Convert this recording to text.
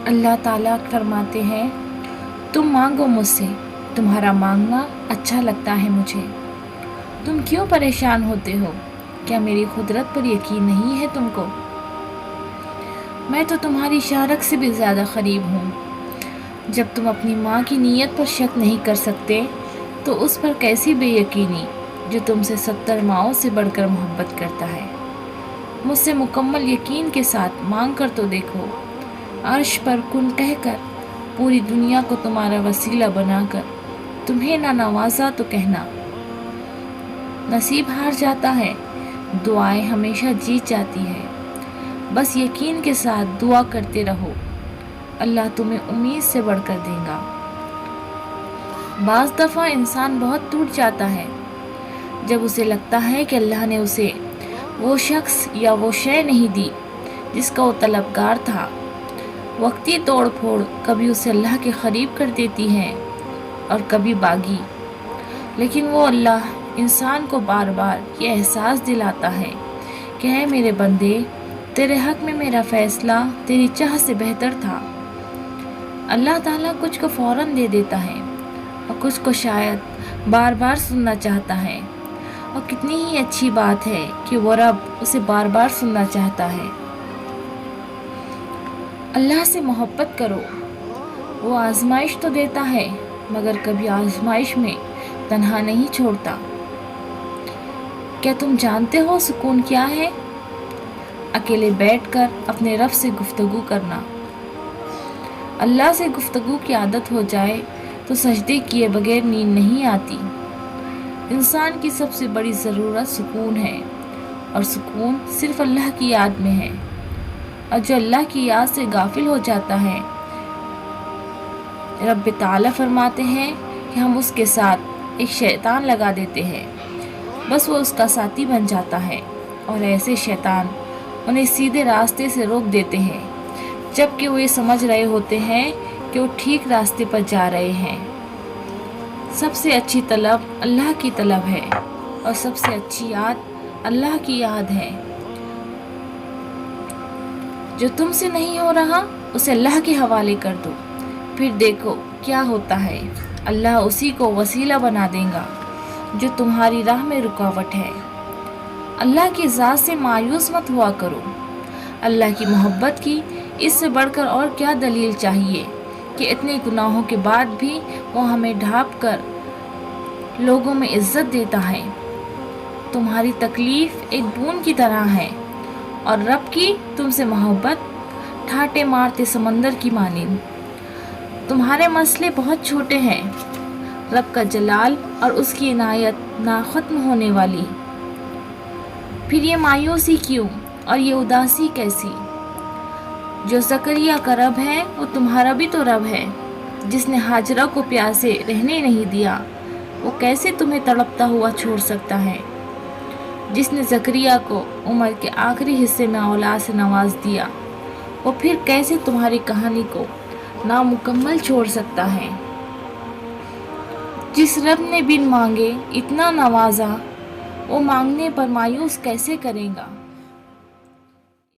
اللہ تعالیٰ فرماتے ہیں تم مانگو مجھ سے، تمہارا مانگنا اچھا لگتا ہے مجھے۔ تم کیوں پریشان ہوتے ہو؟ کیا میری قدرت پر یقین نہیں ہے تم کو؟ میں تو تمہاری شارک سے بھی زیادہ قریب ہوں۔ جب تم اپنی ماں کی نیت پر شک نہیں کر سکتے تو اس پر کیسی بے یقینی جو تم سے 70 ماؤں سے بڑھ کر محبت کرتا ہے۔ مجھ سے مکمل یقین کے ساتھ مانگ کر تو دیکھو، عرش پر کن کہہ کر پوری دنیا کو تمہارا وسیلہ بنا کر تمہیں نہ نوازا تو کہنا نصیب ہار جاتا ہے، دعائیں ہمیشہ جیت جاتی ہے۔ بس یقین کے ساتھ دعا کرتے رہو، اللہ تمہیں امید سے بڑھ کر دے گا۔ بعض دفعہ انسان بہت ٹوٹ جاتا ہے جب اسے لگتا ہے کہ اللہ نے اسے وہ شخص یا وہ شے نہیں دی جس کا وہ طلبگار تھا۔ وقتی توڑ پھوڑ کبھی اسے اللہ کے قریب کر دیتی ہے اور کبھی باغی، لیکن وہ اللہ انسان کو بار بار یہ احساس دلاتا ہے کہ اے میرے بندے، تیرے حق میں میرا فیصلہ تیری چاہ سے بہتر تھا۔ اللہ تعالیٰ کچھ کو فوراً دے دیتا ہے اور کچھ کو شاید بار بار سننا چاہتا ہے، اور کتنی ہی اچھی بات ہے کہ وہ رب اسے بار بار سننا چاہتا ہے۔ اللہ سے محبت کرو، وہ آزمائش تو دیتا ہے مگر کبھی آزمائش میں تنہا نہیں چھوڑتا۔ کیا تم جانتے ہو سکون کیا ہے؟ اکیلے بیٹھ کر اپنے رب سے گفتگو کرنا۔ اللہ سے گفتگو کی عادت ہو جائے تو سجدے کیے بغیر نیند نہیں آتی۔ انسان کی سب سے بڑی ضرورت سکون ہے، اور سکون صرف اللہ کی یاد میں ہے، اور جو اللہ کی یاد سے غافل ہو جاتا ہے، رب تعالیٰ فرماتے ہیں کہ ہم اس کے ساتھ ایک شیطان لگا دیتے ہیں، بس وہ اس کا ساتھی بن جاتا ہے، اور ایسے شیطان انہیں سیدھے راستے سے روک دیتے ہیں جبکہ وہ یہ سمجھ رہے ہوتے ہیں کہ وہ ٹھیک راستے پر جا رہے ہیں۔ سب سے اچھی طلب اللہ کی طلب ہے، اور سب سے اچھی یاد اللہ کی یاد ہے۔ جو تم سے نہیں ہو رہا اسے اللہ کے حوالے کر دو، پھر دیکھو کیا ہوتا ہے۔ اللہ اسی کو وسیلہ بنا دے گا جو تمہاری راہ میں رکاوٹ ہے۔ اللہ کی ذات سے مایوس مت ہوا کرو۔ اللہ کی محبت کی اس سے بڑھ کر اور کیا دلیل چاہیے کہ اتنے گناہوں کے بعد بھی وہ ہمیں ڈھانپ کر لوگوں میں عزت دیتا ہے۔ تمہاری تکلیف ایک بوند کی طرح ہے، اور رب کی تم سے محبت ٹھاٹے مارتے سمندر کی مانند۔ تمہارے مسئلے بہت چھوٹے ہیں، رب کا جلال اور اس کی عنایت نہ ختم ہونے والی۔ پھر یہ مایوسی کیوں اور یہ اداسی کیسی؟ جو زکریا کا رب ہے وہ تمہارا بھی تو رب ہے۔ جس نے ہاجرہ کو پیاسے رہنے نہیں دیا، وہ کیسے تمہیں تڑپتا ہوا چھوڑ سکتا ہے؟ جس نے زکریا کو عمر کے آخری حصے میں اولاد سے نواز دیا، وہ پھر کیسے تمہاری کہانی کو نامکمل چھوڑ سکتا ہے؟ جس رب نے بن مانگے اتنا نوازا، وہ مانگنے پر مایوس کیسے کرے گا؟